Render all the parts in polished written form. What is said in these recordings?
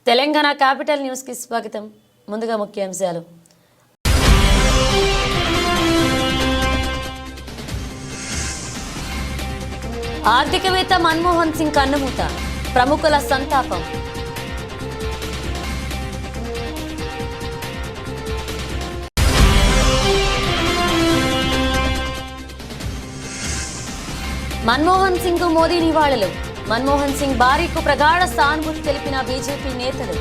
Telangana capital news కి స్వాగతం. ముందుగా ముఖ్యాంశాలు. ఆర్థికవేత్త మన్మోహన్ సింగ్ కన్నుమూత, ప్రముఖుల సంతాపం. మన్మోహన్ సింగ్ మోదీ నివాళులు. మన్మోహన్ సింగ్ భార్యకు ప్రగాఢ సానుభూతి తెలిపిన బీజేపీ నేతలు.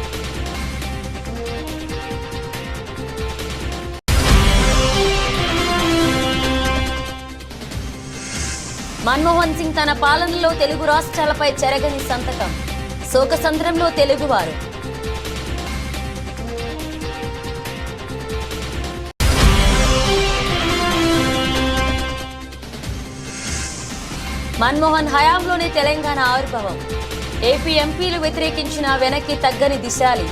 మన్మోహన్ సింగ్ తన పాలనలో తెలుగు రాష్ట్రాలపై చెరగని సంతకం. శోకసంద్రంలో తెలుగువారు. మన్మోహన్ హయాంలోనే తెలంగాణ ఆవిర్భావం. ఏపీ ఎంపీలు వ్యతిరేకించిన వెనక్కి తగ్గని దిశాలి.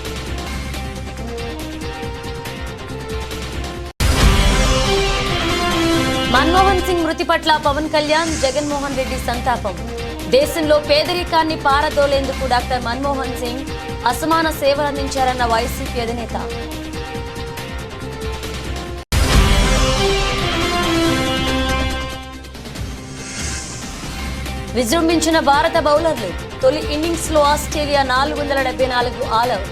మన్మోహన్ సింగ్ మృతి పట్ల పవన్ కళ్యాణ్, జగన్మోహన్ రెడ్డి సంతాపం. దేశంలో పేదరికాన్ని పారదోలేందుకు డాక్టర్ మన్మోహన్ సింగ్ అసమాన సేవలందించారన్న వైసీపీ అధినేత. విజృంభించిన భారత బౌలర్లు. తొలి ఇన్నింగ్స్ లో ఆస్ట్రేలియా 474 ఆల్అౌట్.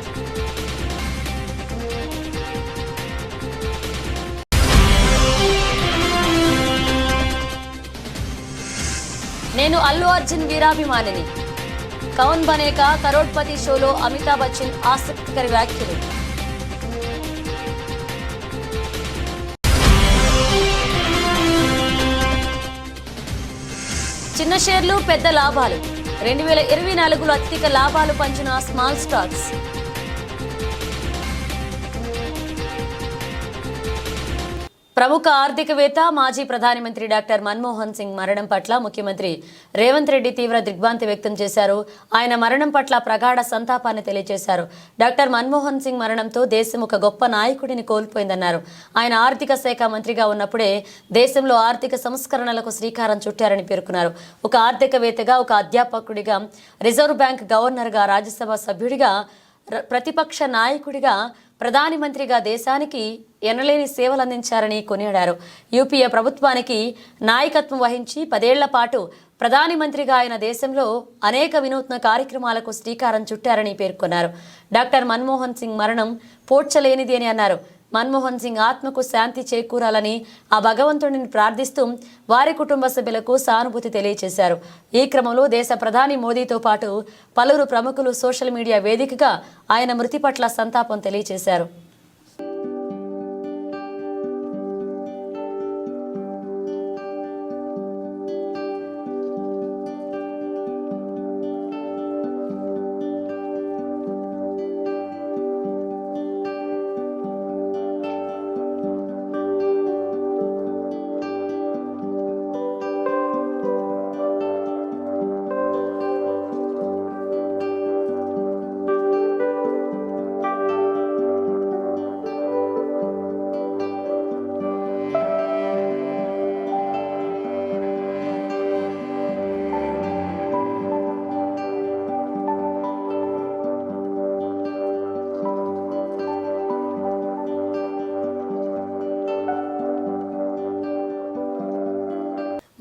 నేను అల్లు అర్జున్ వీరాభిమానిని. కౌన్ బనేగా కరోడ్పతి షోలో అమితాబ్ బచ్చన్ ఆసక్తికర వ్యాఖ్యలు. చిన్న షేర్లు పెద్ద లాభాలు. 2024లో అత్యధిక లాభాలు పంచిన స్మాల్ స్టాక్స్. ప్రముఖ ఆర్థికవేత్త, మాజీ ప్రధానమంత్రి డాక్టర్ మన్మోహన్ సింగ్ మరణం పట్ల ముఖ్యమంత్రి రేవంత్ రెడ్డి తీవ్ర దిగ్భ్రాంతి వ్యక్తం చేశారు. ఆయన మరణం పట్ల ప్రగాఢ సంతాపాన్ని తెలియజేశారు. డాక్టర్ మన్మోహన్ సింగ్ మరణంతో దేశం ఒక గొప్ప నాయకుడిని కోల్పోయిందన్నారు. ఆయన ఆర్థిక శాఖ మంత్రిగా ఉన్నప్పుడే దేశంలో ఆర్థిక సంస్కరణలకు శ్రీకారం చుట్టారని పేర్కొన్నారు. ఒక ఆర్థికవేత్తగా, ఒక అధ్యాపకుడిగా, రిజర్వ్ బ్యాంక్ గవర్నర్గా, రాజ్యసభ సభ్యుడిగా, ప్రతిపక్ష నాయకుడిగా, ప్రధాని మంత్రిగా దేశానికి ఎనలేని సేవలు అందించారని కొనియాడారు. యూపీఏ ప్రభుత్వానికి నాయకత్వం వహించి 10 ఏళ్ల పాటు ప్రధాని మంత్రిగా ఆయన దేశంలో అనేక వినూత్న కార్యక్రమాలకు శ్రీకారం చుట్టారని పేర్కొన్నారు. డాక్టర్ మన్మోహన్ సింగ్ మరణం పోడ్చలేనిది అని అన్నారు. మన్మోహన్ సింగ్ ఆత్మకు శాంతి చేకూరాలని ఆ భగవంతుడిని ప్రార్థిస్తూ వారి కుటుంబ సభ్యులకు సానుభూతి తెలియజేశారు. ఈ క్రమంలో దేశ ప్రధాని మోదీతో పాటు పలువురు ప్రముఖులు సోషల్ మీడియా వేదికగా ఆయన మృతి పట్ల సంతాపం తెలియజేశారు.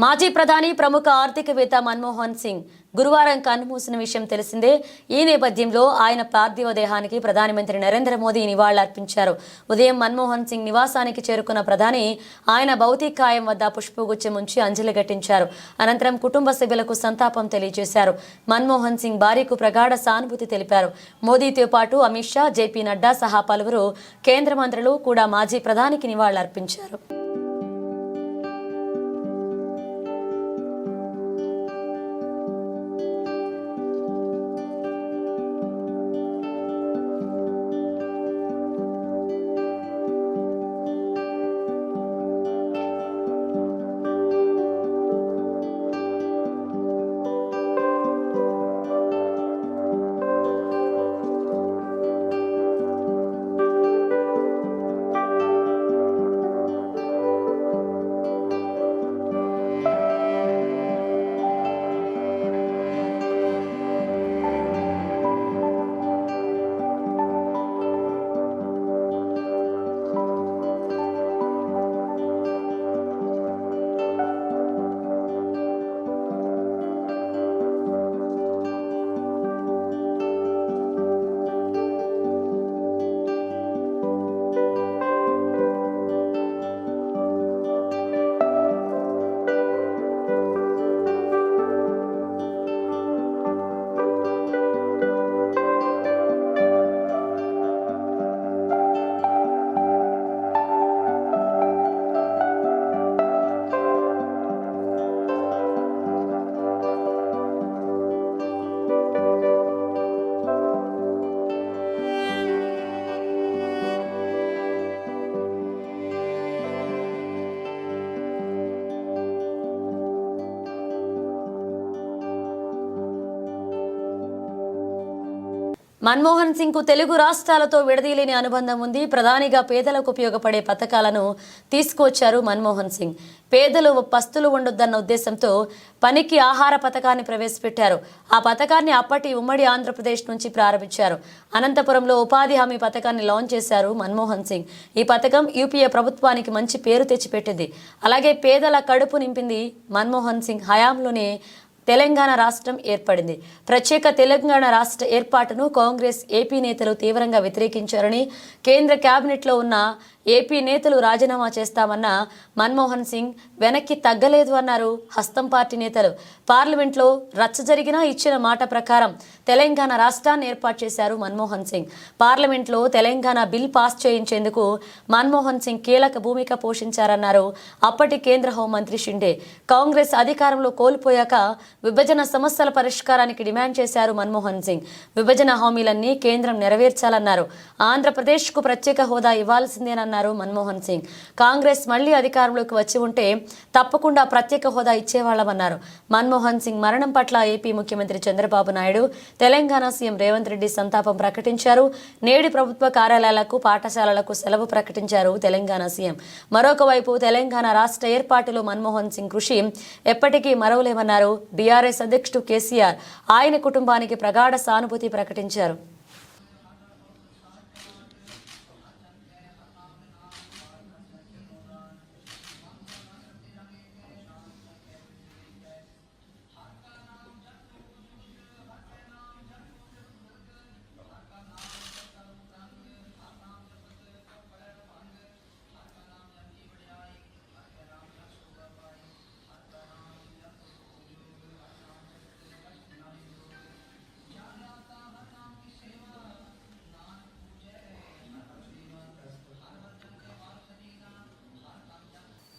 మాజీ ప్రధాని, ప్రముఖ ఆర్థికవేత్త మన్మోహన్ సింగ్ గురువారం కన్నుమూసిన విషయం తెలిసిందే. ఈ నేపథ్యంలో ఆయన పార్థివ దేహానికి ప్రధానమంత్రి నరేంద్ర మోదీ నివాళులర్పించారు. ఉదయం మన్మోహన్ సింగ్ నివాసానికి చేరుకున్న ప్రధాని ఆయన భౌతికాయం వద్ద పుష్పగుచ్చం ఉంచి అంజలి ఘటించారు. అనంతరం కుటుంబ సభ్యులకు సంతాపం తెలియజేశారు. మన్మోహన్ సింగ్ భార్యకు ప్రగాఢ సానుభూతి తెలిపారు. మోదీతో పాటు అమిత్ షా, జేపీ నడ్డా సహా పలువురు కేంద్ర మంత్రులు కూడా మాజీ ప్రధానికి నివాళులర్పించారు. మన్మోహన్ సింగ్ కు తెలుగు రాష్ట్రాలతో విడదీయలేని అనుబంధం ఉంది. ప్రధానిగా పేదలకు ఉపయోగపడే పథకాలను తీసుకువచ్చారు మన్మోహన్ సింగ్. పేదలు పస్తులు ఉండొద్దన్న ఉద్దేశంతో పనికి ఆహార పథకాన్ని ప్రవేశపెట్టారు. ఆ పథకాన్ని అప్పటి ఉమ్మడి ఆంధ్రప్రదేశ్ నుంచి ప్రారంభించారు. అనంతపురంలో ఉపాధి హామీ పథకాన్ని లాంచ్ చేశారు మన్మోహన్ సింగ్. ఈ పథకం యూపీఏ ప్రభుత్వానికి మంచి పేరు తెచ్చిపెట్టింది. అలాగే పేదల కడుపు నింపింది. మన్మోహన్ సింగ్ హయాంలోనే తెలంగాణ రాష్ట్రం ఏర్పడింది. ప్రత్యేక తెలంగాణ రాష్ట్ర ఏర్పాటును కాంగ్రెస్ ఏపీ నేతలు తీవ్రంగా వ్యతిరేకించారని, కేంద్ర కేబినెట్లో ఉన్న ఏపీ నేతలు రాజీనామా చేస్తామన్న మన్మోహన్ సింగ్ వెనక్కి తగ్గలేదు అన్నారు హస్తం పార్టీ నేతలు. పార్లమెంట్లో రచ్చ జరిగినా ఇచ్చిన మాట ప్రకారం తెలంగాణ రాష్ట్రాన్ని ఏర్పాటు చేశారు మన్మోహన్ సింగ్. పార్లమెంట్లో తెలంగాణ బిల్ పాస్ చేయించేందుకు మన్మోహన్ సింగ్ కీలక భూమిక పోషించారన్నారు అప్పటి కేంద్ర హోంమంత్రి షిండే. కాంగ్రెస్ అధికారంలో కోల్పోయాక విభజన సమస్యల పరిష్కారానికి డిమాండ్ చేశారు మన్మోహన్ సింగ్. విభజన హామీలన్నీ కేంద్రం నెరవేర్చాలన్నారు. ఆంధ్రప్రదేశ్కు ప్రత్యేక హోదా ఇవ్వాల్సిందేనన్నారు మన్మోహన్ సింగ్. కాంగ్రెస్ మళ్లీ అధికారంలోకి వచ్చి ఉంటే తప్పకుండా ప్రత్యేక హోదా ఇచ్చేవాళ్లమన్నారు. మన్మోహన్ సింగ్ మరణం పట్ల ఏపీ ముఖ్యమంత్రి చంద్రబాబు నాయుడు, తెలంగాణ సీఎం రేవంత్ రెడ్డి సంతాపం ప్రకటించారు. నేడు ప్రభుత్వ కార్యాలయాలకు, పాఠశాలలకు సెలవు ప్రకటించారు తెలంగాణ సీఎం. మరొక వైపు తెలంగాణ రాష్ట్ర ఏర్పాటులో మన్మోహన్ సింగ్ కృషి ఎప్పటికీ మరవలేమన్నారు బీఆర్ఎస్ అధ్యక్షుడు కేసీఆర్. ఆయన కుటుంబానికి ప్రగాఢ సానుభూతి ప్రకటించారు.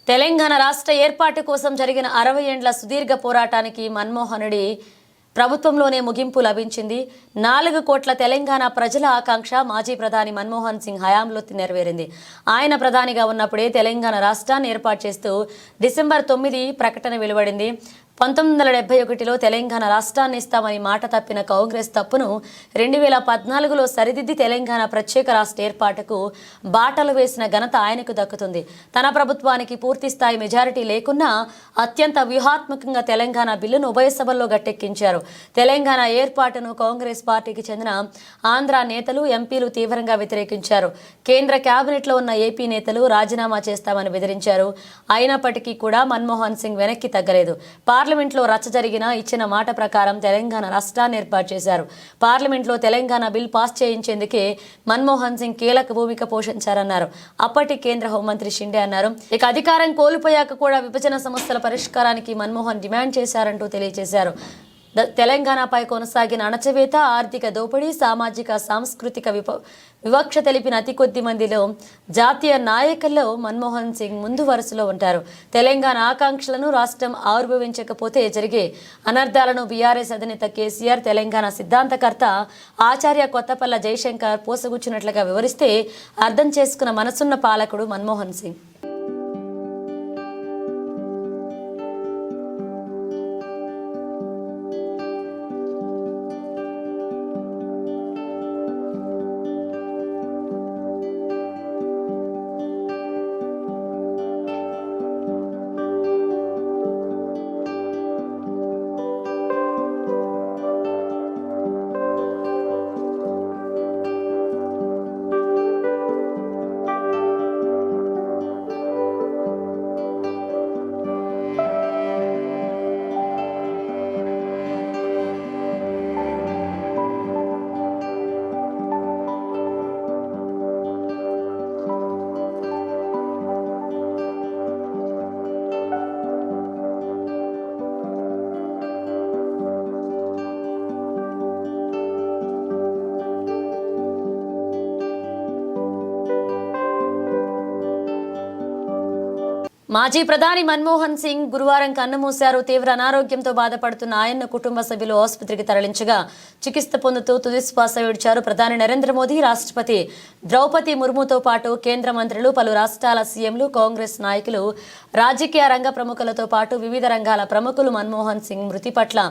తెలంగాణ రాష్ట్ర ఏర్పాటు కోసం జరిగిన 60 ఏండ్ల సుదీర్ఘ పోరాటానికి మన్మోహనుడి ప్రభుత్వంలోనే ముగింపు లభించింది. 4 కోట్ల తెలంగాణ ప్రజల ఆకాంక్ష మాజీ ప్రధాని మన్మోహన్ సింగ్ హయాంలో నెరవేరింది. ఆయన ప్రధానిగా ఉన్నప్పుడే తెలంగాణ రాష్ట్రాన్ని ఏర్పాటు చేస్తూ డిసెంబర్ 9 ప్రకటన వెలువడింది. 1971లో తెలంగాణ రాష్ట్రాన్ని ఇస్తామని మాట తప్పిన కాంగ్రెస్ తప్పును 2014లో సరిదిద్ది తెలంగాణ ప్రత్యేక రాష్ట్ర ఏర్పాటుకు బాటలు వేసిన ఘనత ఆయనకు దక్కుతుంది. తన ప్రభుత్వానికి పూర్తి స్థాయి మెజారిటీ లేకున్నా అత్యంత వ్యూహాత్మకంగా తెలంగాణ బిల్లును ఉభయ సభల్లో గట్టెక్కించారు. తెలంగాణ ఏర్పాటును కాంగ్రెస్ పార్టీకి చెందిన ఆంధ్ర నేతలు, ఎంపీలు తీవ్రంగా వ్యతిరేకించారు. కేంద్ర కేబినెట్లో ఉన్న ఏపీ నేతలు రాజీనామా చేస్తామని బెదిరించారు. అయినప్పటికీ కూడా మన్మోహన్ సింగ్ వెనక్కి తగ్గలేదు. పార్లమెంట్లో రచ్చ జరిగినా ఇచ్చిన మాట ప్రకారం తెలంగాణ రాష్ట్రాన్ని ఏర్పాటు చేశారు. పార్లమెంట్లో తెలంగాణ బిల్ పాస్ చేయించేందుకే మన్మోహన్ సింగ్ కీలక భూమిక పోషించారన్నారు అప్పటి కేంద్ర హోంమంత్రి షిండే అన్నారు. ఇక అధికారం కోల్పోయాక కూడా విభజన సమస్యల పరిష్కారానికి మన్మోహన్ డిమాండ్ చేశారంటూ తెలియజేశారు. తెలంగాణపై కొనసాగిన అణచివేత, ఆర్థిక దోపిడీ, సామాజిక సాంస్కృతిక వివక్ష తెలిపిన అతి కొద్ది మందిలో జాతీయ నాయకుల్లో మన్మోహన్ సింగ్ ముందు వరుసలో ఉంటారు. తెలంగాణ ఆకాంక్షలను రాష్ట్రం ఆవిర్భవించకపోతే జరిగే అనర్థాలను బీఆర్ఎస్ అధినేత కేసీఆర్, తెలంగాణ సిద్ధాంతకర్త ఆచార్య కొత్తపల్ల జయశంకర్ పోసగుచ్చినట్లుగా వివరిస్తే అర్థం చేసుకున్న మనసున్న పాలకుడు మన్మోహన్ సింగ్. మాజీ ప్రధాని మన్మోహన్ సింగ్ గురువారం కన్నుమూశారు. తీవ్ర అనారోగ్యంతో బాధపడుతున్న ఆయన్ను కుటుంబ సభ్యులు ఆసుపత్రికి తరలించగా చికిత్స పొందుతూ తుదిశ్వాస విడిచారు. ప్రధాని నరేంద్ర మోదీ, రాష్ట్రపతి ద్రౌపది ముర్ముతో పాటు కేంద్ర మంత్రులు, పలు రాష్ట్రాల సీఎంలు, కాంగ్రెస్ నాయకులు, రాజకీయ రంగ ప్రముఖులతో పాటు వివిధ రంగాల ప్రముఖులు మన్మోహన్ సింగ్ మృతి పట్ల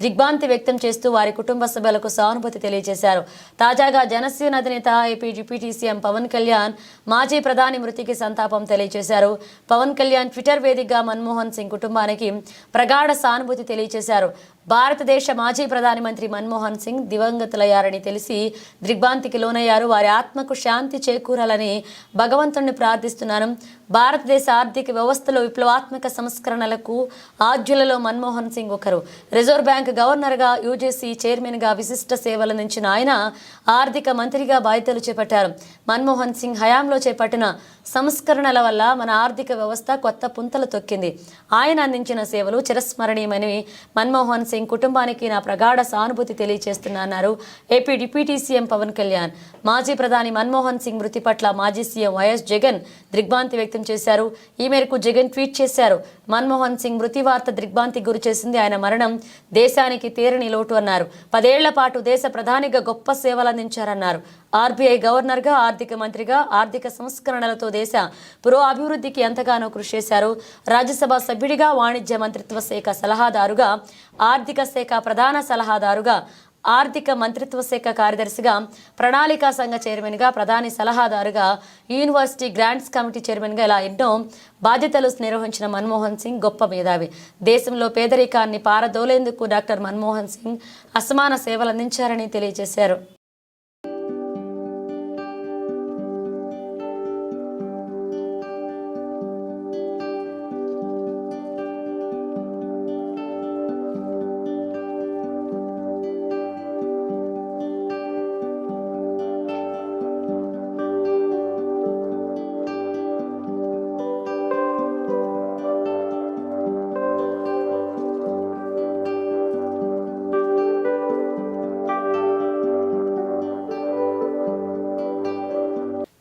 దిగ్భ్రాంతి వ్యక్తం చేస్తూ వారి కుటుంబ సభ్యులకు సానుభూతి తెలియజేశారు. తాజాగా జనసేన అధినేత AP deputy CM Pawan Kalyan మాజీ ప్రధాని మృతికి సంతాపం తెలియజేశారు. పవన్ కళ్యాణ్ ట్విట్టర్ వేదికగా మన్మోహన్ సింగ్ కుటుంబానికి ప్రగాఢ సానుభూతి తెలియజేశారు. భారతదేశ మాజీ ప్రధానమంత్రి మన్మోహన్ సింగ్ దివంగతులయ్యారని తెలిసి దిగ్భ్రాంతికి లోనయ్యారు. వారి ఆత్మకు శాంతి చేకూరాలని భగవంతుణ్ణి ప్రార్థిస్తున్నాను. భారతదేశ ఆర్థిక వ్యవస్థలో విప్లవాత్మక సంస్కరణలకు ఆద్యులలో మన్మోహన్ సింగ్ ఒకరు. రిజర్వ్ బ్యాంక్ గవర్నర్గా, యూజీసీ చైర్మన్గా విశిష్ట సేవలందించిన ఆయన ఆర్థిక మంత్రిగా బాధ్యతలు చేపట్టారు. మన్మోహన్ సింగ్ హయాంలో చేపట్టిన సంస్కరణల వల్ల మన ఆర్థిక వ్యవస్థ కొత్త పుంతలు తొక్కింది. ఆయన అందించిన సేవలు చిరస్మరణీయమని మన్మోహన్ సింగ్ కుటుంబానికి నా ప్రగాఢ సానుభూతి తెలియజేస్తున్నారు AP deputy CM Pawan Kalyan. మాజీ ప్రధాని మన్మోహన్ సింగ్ మృతి పట్ల మాజీ సీఎం వైఎస్ జగన్ దిగ్భ్రాంతి వ్యక్తం చేశారు. ఈ మేరకు జగన్ ట్వీట్ చేశారు. మన్మోహన్ సింగ్ మృతి వార్త దిగ్భ్రాంతికి గురి చేసింది. ఆయన మరణం దేశానికి తీరని లోటు అన్నారు. 10 ఏళ్ల పాటు దేశ ప్రధానిగా గొప్ప సేవలందించారన్నారు. ఆర్బీఐ గవర్నర్గా, ఆర్థిక మంత్రిగా ఆర్థిక సంస్కరణలతో దేశ పురోభివృద్ధికి ఎంతగానో కృషి చేశారు. రాజ్యసభ సభ్యుడిగా, వాణిజ్య మంత్రిత్వ శాఖ సలహాదారుగా, ఆర్థిక శాఖ ప్రధాన సలహాదారుగా, ఆర్థిక మంత్రిత్వ శాఖ కార్యదర్శిగా, ప్రణాళికా సంఘ చైర్మన్గా, ప్రధాని సలహాదారుగా, యూనివర్సిటీ గ్రాంట్స్ కమిటీ చైర్మన్గా ఇలా ఎన్నో బాధ్యతలు నిర్వహించిన మన్మోహన్ సింగ్ గొప్ప మేధావి. దేశంలో పేదరికాన్ని పారదోలేందుకు డాక్టర్ మన్మోహన్ సింగ్ అసమాన సేవలందించారని తెలియజేశారు.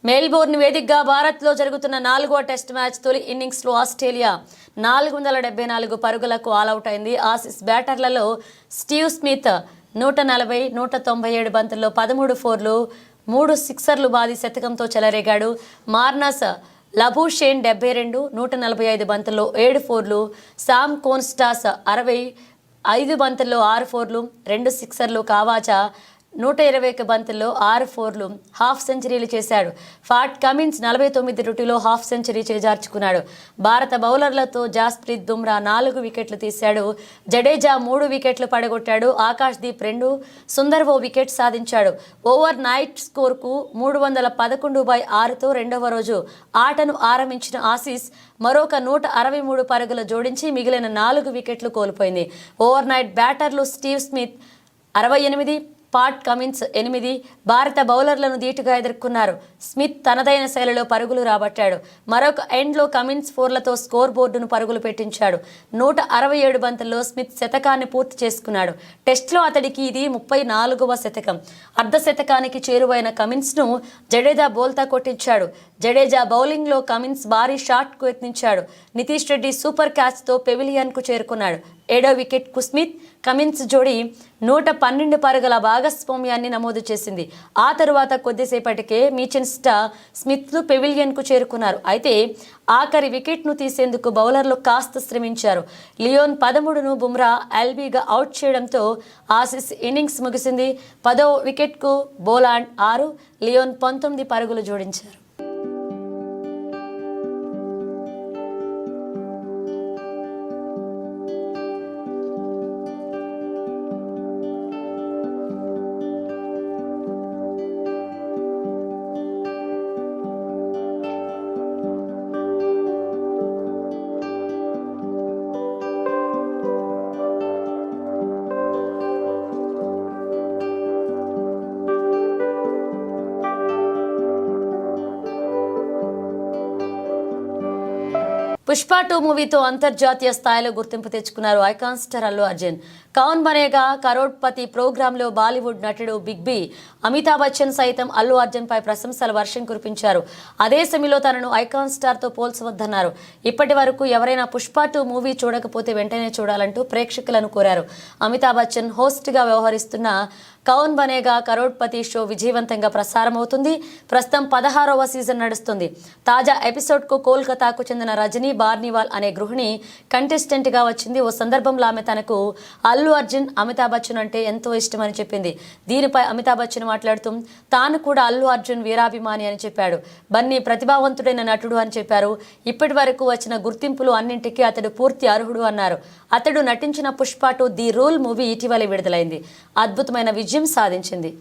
మెల్బోర్న్ వేదికగా భారత్లో జరుగుతున్న 4వ టెస్ట్ మ్యాచ్ తొలి ఇన్నింగ్స్లో ఆస్ట్రేలియా 474 పరుగులకు ఆలౌట్ అయింది. ఆసీస్ బ్యాటర్లలో స్టీవ్ స్మిత్ 140, 197 బంతుల్లో 13 ఫోర్లు, 3 సిక్సర్లు బాది శతకంతో చెలరేగాడు. మార్నస్ లబూషేన్ 72, 145 బంతుల్లో 7 ఫోర్లు, సామ్ కోన్స్టాస్ 65 బంతుల్లో 6 ఫోర్లు, 2 సిక్సర్లు, కావాచా 121 బంతుల్లో 6 ఫోర్లు, హాఫ్ సెంచరీలు చేశాడు. ఫాట్ కమిన్స్ 49 రుటిలో హాఫ్ సెంచరీ చేజార్చుకున్నాడు. భారత బౌలర్లతో జాస్ప్రీత్ బుమ్రా 4 వికెట్లు తీశాడు. జడేజా 3 వికెట్లు పడగొట్టాడు. ఆకాశ్దీప్ 2, సుందర్ ఓ వికెట్ సాధించాడు. ఓవర్ నైట్ స్కోర్కు 311/6తో రెండవ రోజు ఆటను ఆరంభించిన ఆసీస్ మరొక 163 పరుగులు జోడించి మిగిలిన 4 వికెట్లు కోల్పోయింది. ఓవర్ నైట్ బ్యాటర్లు స్టీవ్ స్మిత్ 68, పాట్ కమిన్స్ 8 భారత బౌలర్లను ధీటుగా ఎదుర్కొన్నారు. స్మిత్ తనదైన శైలిలో పరుగులు రాబట్టాడు. మరొక ఎండ్లో కమిన్స్ 4లతో స్కోర్ బోర్డును పరుగులు పెట్టించాడు. 167 బంతుల్లో స్మిత్ శతకాన్ని పూర్తి చేసుకున్నాడు. టెస్ట్లో అతడికి ఇది 34వ శతకం. అర్ధ శతకానికి చేరువైన కమిన్స్ను జడేజా బోల్తా కొట్టించాడు. జడేజా బౌలింగ్లో కమిన్స్ భారీ షాట్కు యత్నించాడు. నితీష్ రెడ్డి సూపర్ క్యాచ్తో పెవిలియన్కు చేరుకున్నాడు. 7వ వికెట్కు స్మిత్, కమిన్స్ జోడీ 112 పరుగుల భాగస్వామ్యాన్ని నమోదు చేసింది. ఆ తరువాత కొద్దిసేపటికే మీచెన్ స్మిత్లు పెవిలియన్కు చేరుకున్నారు. అయితే ఆఖరి వికెట్ను తీసేందుకు బౌలర్లు కాస్త శ్రమించారు. లియోన్ 13ను బుమ్రా ఎల్బీగా అవుట్ చేయడంతో ఆసీస్ ఇన్నింగ్స్ ముగిసింది. 10వ వికెట్కు బోలాండ్ 6, లియోన్ 19 పరుగులు జోడించారు. పుష్ప 2 మూవీతో అంతర్జాతీయ స్థాయిలో గుర్తింపు తెచ్చుకున్నారు ఐకాన్ స్టార్ అల్లు అర్జున్. కౌన్ బనేగా కరోడ్పతి ప్రోగ్రాంలో బాలీవుడ్ నటుడు బిగ్ బి అమితాబ్ బచ్చన్ సైతం అల్లు అర్జున్ పై ప్రశంసల వర్షం కురిపించారు. అదే సమయంలో తనను ఐకాన్ స్టార్ తో పోల్చవద్దన్నారు. ఇప్పటి వరకు ఎవరైనా పుష్ప 2 మూవీ చూడకపోతే వెంటనే చూడాలంటూ ప్రేక్షకులను కోరారు. అమితాబ్ బచ్చన్ హోస్ట్ గా వ్యవహరిస్తున్న కౌన్ బనేగా కరోడ్పతి షో విజయవంతంగా ప్రసారమవుతుంది. ప్రస్తుతం 16వ సీజన్ నడుస్తుంది. తాజా ఎపిసోడ్ కు కోల్కతాకు చెందిన రజనీ బార్నివాల్ అనే గృహిణి కంటెస్టెంట్ గా వచ్చింది. ఓ సందర్భంలో ఆమె తనకు అల్లు అర్జున్ అమితాబ్ బచ్చన్ అంటే ఎంతో ఇష్టమని చెప్పింది. దీనిపై అమితాబ్ బచ్చన్ మాట్లాడుతూ తాను కూడా అల్లు అర్జున్ వీరాభిమాని అని చెప్పాడు. బన్నీ ప్రతిభావంతుడైన నటుడు అని చెప్పారు. ఇప్పటి వరకు వచ్చిన గుర్తింపులు అన్నింటికీ అతడు పూర్తి అర్హుడు అన్నారు. అతడు నటించిన పుష్ప 2 ది రూల్ మూవీ ఇటీవలే విడుదలైంది. అద్భుతమైన విజయం సాధించింది.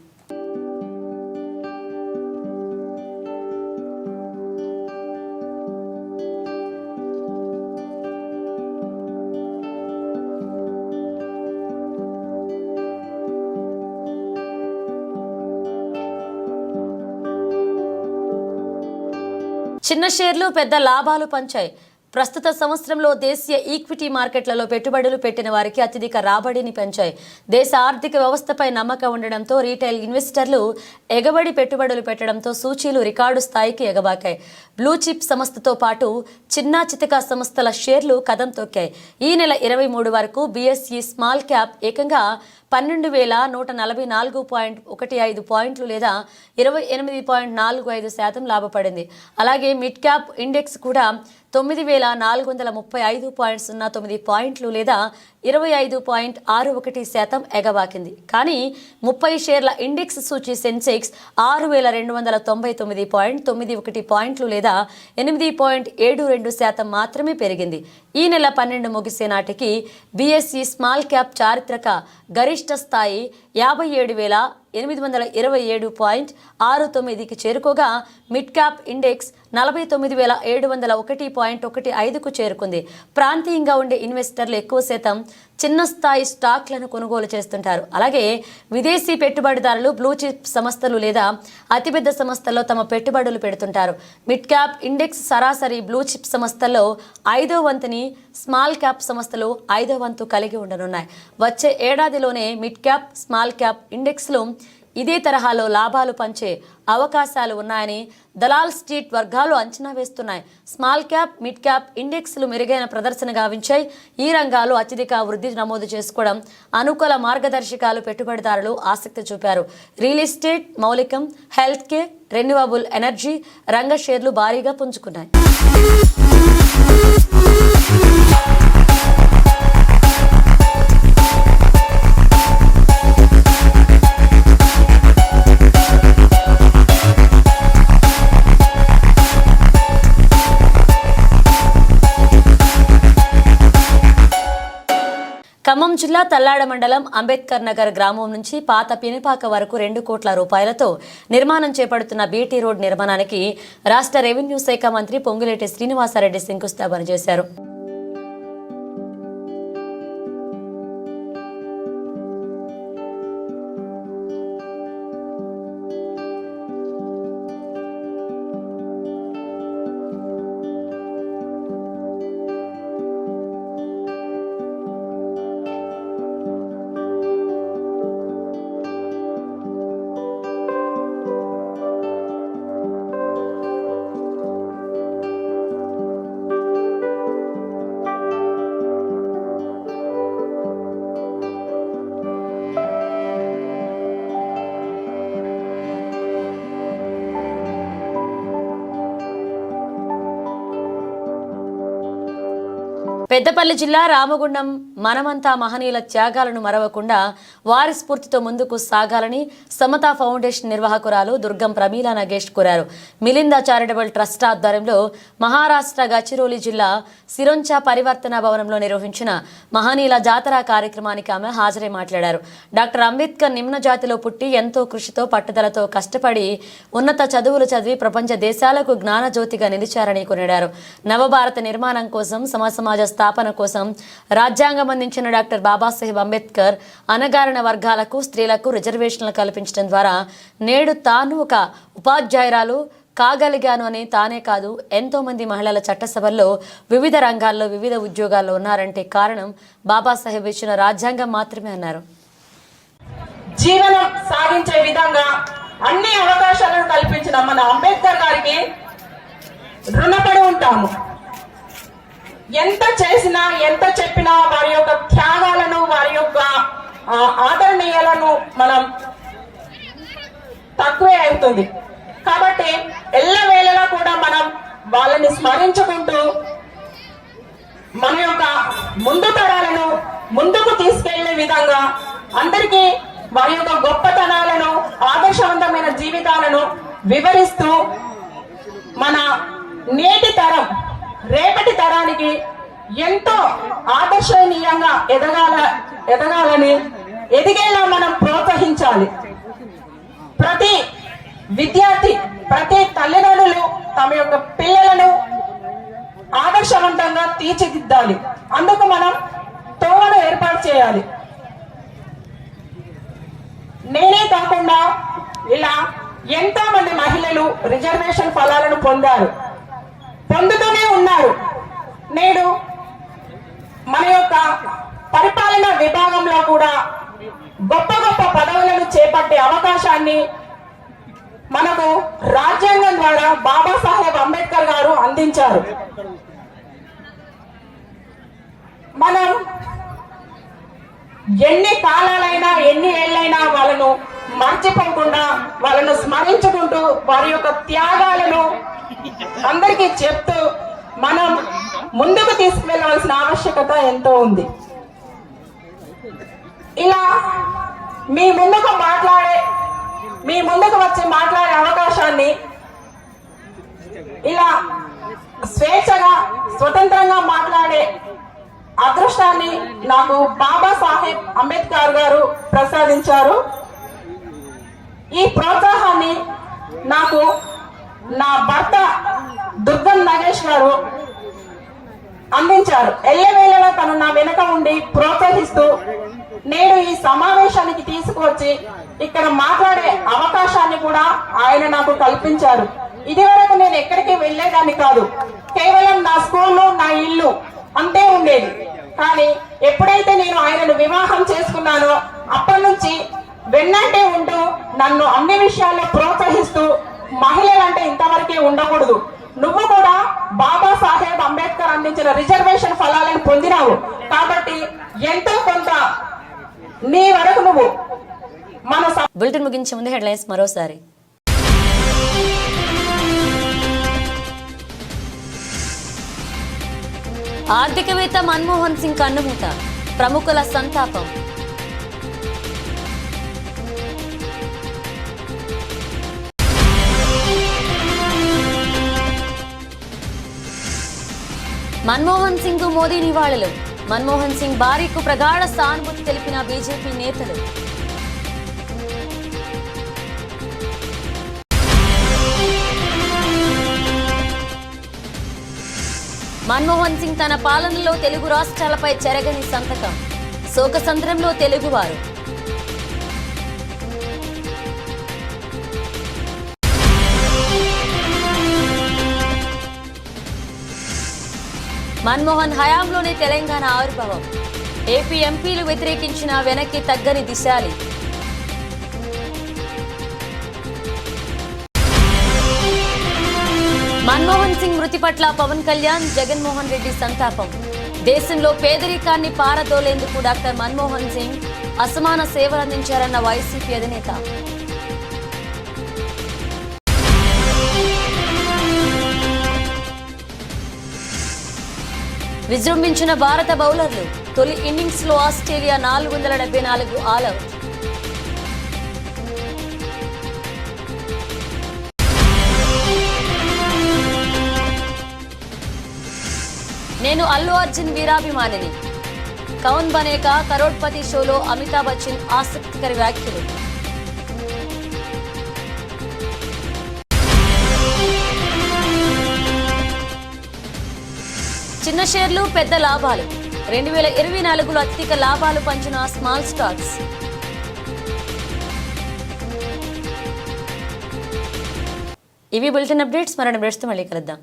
చిన్న షేర్లు పెద్ద లాభాలు పంచాయి. ప్రస్తుత సంవత్సరంలో దేశీయ ఈక్విటీ మార్కెట్లలో పెట్టుబడులు పెట్టిన వారికి అత్యధిక రాబడిని పెంచాయి. దేశ ఆర్థిక వ్యవస్థపై నమ్మకం ఉండడంతో రీటైల్ ఇన్వెస్టర్లు ఎగబడి పెట్టుబడులు పెట్టడంతో సూచీలు రికార్డు స్థాయికి ఎగబాకాయి. బ్లూ చిప్ సంస్థతో పాటు చిన్న చితక సంస్థల షేర్లు కదం తొక్కాయి. ఈ నెల 23 వరకు బీఎస్ఈ స్మాల్ క్యాప్ ఏకంగా 12,144.15 పాయింట్లు లేదా 28.45% లాభపడింది. అలాగే మిడ్ క్యాప్ ఇండెక్స్ కూడా 9,435.09 పాయింట్లు లేదా 25.61% ఎగబాకింది. కానీ 30 షేర్ల ఇండెక్స్ సూచి సెన్సెక్స్ 6,299.91 పాయింట్లు లేదా 8.72% మాత్రమే పెరిగింది. ఈ నెల 12 ముగిసే నాటికి బీఎస్ఈ స్మాల్ క్యాప్ చారిత్రక గరిష్ట స్థాయి 57,827.69కి చేరుకోగా మిడ్ క్యాప్ ఇండెక్స్ 49,701.15కు చేరుకుంది. ప్రాంతీయంగా ఉండే ఇన్వెస్టర్లు ఎక్కువ శాతం చిన్న స్థాయి స్టాక్లను కొనుగోలు చేస్తుంటారు. అలాగే విదేశీ పెట్టుబడిదారులు బ్లూ చిప్ సంస్థలు లేదా అతిపెద్ద సంస్థల్లో తమ పెట్టుబడులు పెడుతుంటారు. మిడ్ క్యాప్ ఇండెక్స్ సరాసరి బ్లూ చిప్ సంస్థల్లో 5వ వంతుని, స్మాల్ క్యాప్ సంస్థలు 5వ వంతు కలిగి ఉండనున్నాయి. వచ్చే ఏడాదిలోనే మిడ్ క్యాప్, స్మాల్ క్యాప్ ఇండెక్స్లు ఇదే తరహాలో లాభాలు పంచే అవకాశాలు ఉన్నాయని దలాల్ స్ట్రీట్ వర్గాలు అంచనా వేస్తున్నాయి. స్మాల్ క్యాప్, మిడ్ క్యాప్ ఇండెక్స్లు మెరుగైన ప్రదర్శన గావించాయి. ఈ రంగాలు అత్యధిక వృద్ధి నమోదు చేసుకోవడం అనుకూల మార్గదర్శకాలు పెట్టుబడిదారులు ఆసక్తి చూపారు. రియల్ ఎస్టేట్, మౌలికం, హెల్త్ కేర్, రెన్యూవబుల్ ఎనర్జీ రంగ షేర్లు భారీగా పుంజుకున్నాయి. ఖమ్మం జిల్లా తల్లాడ మండలం అంబేద్కర్ నగర్ గ్రామం నుంచి పాత పినిపాక వరకు 2 కోట్ల రూపాయలతో నిర్మాణం చేపడుతున్న బీటీ రోడ్ నిర్మాణానికి రాష్ట్ర రెవెన్యూ శాఖ మంత్రి పొంగులేటి శ్రీనివాసరెడ్డి శంకుస్థాపన చేశారు. పెద్దపల్లి జిల్లా రామగుండం మనమంతా మహనీయుల త్యాగాలను మరవకుండా వారి స్ఫూర్తితో ముందుకు సాగాలని సమతా ఫౌండేషన్ నిర్వాహకురాలు దుర్గం ప్రమీలా నగేష్ కోరారు. మిలింద చారిటబుల్ ట్రస్ట్ ఆధ్వర్యంలో మహారాష్ట్ర గచ్చిరోలి జిల్లా సిరొంచా పరివర్తన భవనంలో నిర్వహించిన మహనీయుల జాతర కార్యక్రమానికి ఆమె హాజరై మాట్లాడారు. డాక్టర్ అంబేద్కర్ నిమ్న జాతిలో పుట్టి ఎంతో కృషితో పట్టుదలతో కష్టపడి ఉన్నత చదువులు చదివి ప్రపంచ దేశాలకు జ్ఞానజ్యోతిగా నిలిచారని కొనియాడారు. నవభారత నిర్మాణం కోసం సమాజ స్థాపన కోసం రాజ్యాంగం అందించిన డాక్టర్ బాబాసాహెబ్ అంబేద్కర్ అణగారిన వర్గాలకు, స్త్రీలకు రిజర్వేషన్లు కల్పించడం ద్వారా నేడు తాను ఒక ఉపాధ్యాయురాలు, కాగలిగాను అని తానే కాదు ఎంతో మంది మహిళల చట్టసభల్లో వివిధ రంగాల్లో వివిధ ఉద్యోగాల్లో ఉన్నారంటే కారణం బాబాసాహెబ్ ఇచ్చిన రాజ్యాంగం మాత్రమే అన్నారు. జీవనం సాగించే విధంగా అన్ని అవకాశాలను కల్పించిన మన అంబేద్కర్ గారికి రుణపడి ఉంటాము. ఎంత చేసినా ఎంత చెప్పినా వారి యొక్క త్యాగాలను వారి యొక్క ఆదరణీయాలను మనం తక్కువే అవుతుంది. కాబట్టి ఎల్లవేళలా కూడా మనం వాళ్ళని స్మరించుకుంటూ మన యొక్క ముందు తరాలను ముందుకు తీసుకెళ్లే విధంగా అందరికీ వారి యొక్క గొప్పతనాలను ఆదర్శవంతమైన జీవితాలను వివరిస్తూ మన నేటి తరం రేపటి తరానికి ఎంతో ఆదర్శనీయంగా ఎదగాలని ఎదిగేలా మనం ప్రోత్సహించాలి. ప్రతి విద్యార్థి ప్రతి తల్లిదండ్రులు తమ యొక్క పిల్లలను ఆదర్శవంతంగా తీర్చిదిద్దాలి. అందుకు మనం తోవను ఏర్పాటు చేయాలి. నేనే కాకుండా ఇలా ఎంతో మంది మహిళలు రిజర్వేషన్ ఫలాలను పొందుతూనే ఉన్నారు. నేడు మన యొక్క పరిపాలన విభాగంలో కూడా గొప్ప గొప్ప పదవులను చేపట్టే అవకాశాన్ని మనకు రాజ్యాంగం ద్వారా బాబాసాహెబ్ అంబేద్కర్ గారు అందించారు. మనం ఎన్ని కాలాలైనా ఎన్ని ఏళ్ళైనా వాళ్ళను మర్చిపోకుండా వాళ్ళను స్మరించుకుంటూ వారి యొక్క త్యాగాలను అందరికీ చెప్తూ మనం ముందుకు తీసుకువెళ్ళవలసిన ఆవశ్యకత ఎంతో ఉంది. ఇలా మీ ముందుకు వచ్చి మాట్లాడే అవకాశాన్ని ఇలా స్వేచ్ఛగా స్వతంత్రంగా మాట్లాడే అదృష్టాన్ని నాకు బాబాసాహెబ్ అంబేద్కర్ గారు ప్రసాదించారు. ఈ ప్రోత్సాహాన్ని నాకు నా భర్త దుర్గం నాగేష్ గారు అందించారు. ఎల్లవేళలా తను నా వెనుక ఉండి ప్రోత్సహిస్తూ నేడు ఈ సమావేశానికి తీసుకువచ్చి ఇక్కడ మాట్లాడే అవకాశాన్ని కూడా ఆయన నాకు కల్పించారు. ఇది వరకు నేను ఎక్కడికి వెళ్లేదాన్ని కాదు. కేవలం నా స్కూలు నా ఇల్లు అంతే ఉండేది. కానీ ఎప్పుడైతే నేను ఆయనను వివాహం చేసుకున్నానో అప్పటి నుంచి వెన్నంటే ఉంటూ నన్ను అన్ని విషయాల్లో ప్రోత్సహిస్తూ మహిళలంటే ఇంతవరకే ఉండకూడదు, నువ్వు కూడా బాబాసాహెబ్ అంబేద్కర్ అందించిన రిజర్వేషన్ ఫలాలను పొందినావు కాబట్టి ఎంతో కొంత నీ వరకు నువ్వు మన బులెటిన్ ముగించే ముందు హెడ్లైన్స్ మరోసారి. ఆర్థికవేత్త మన్మోహన్ సింగ్ కన్నుమూత, ప్రముఖుల సంతాపం. మన్మోహన్ సింగ్ మోదీ నివాళులు, మన్మోహన్ సింగ్ భార్యకు ప్రగాఢ సానుభూతి తెలిపిన బీజేపీ నేతలు. మన్మోహన్ సింగ్ తన పాలనలో తెలుగు రాష్ట్రాలపై చెరగని సంతకం, శోకసంద్రంలో తెలుగువారు. మన్మోహన్ హయాంలోనే తెలంగాణ ఆవిర్భావం, ఏపీ ఎంపీలు వ్యతిరేకించిన వెనక్కి తగ్గని దిశాలి. మన్మోహన్ సింగ్ మృతి పట్ల పవన్ కళ్యాణ్, జగన్మోహన్ రెడ్డి సంతాపం. దేశంలో పేదరికాన్ని పారదోలేందుకు డాక్టర్ మన్మోహన్ సింగ్ అసమాన సేవలందించారన్న వైసీపీ అధినేత. విజృంభించిన భారత బౌలర్లు, తొలి ఇన్నింగ్స్ లో ఆస్ట్రేలియా 474 ఆల్అవుట్. నేను అల్లు అర్జున్ వీరాభిమానిని, కౌన్ బనేకా కరోడ్పతి షోలో అమితాబ్ బచ్చన్ ఆసక్తికర వ్యాఖ్యలు. చిన్న షేర్లు పెద్ద లాభాలు, 2024లో అత్యధిక లాభాలు పంచిన స్మాల్ స్టాక్స్. ఇవి బులెటిన్ అప్డేట్స్. మరణ బ్రేస్తో మళ్ళీ కలుద్దాం.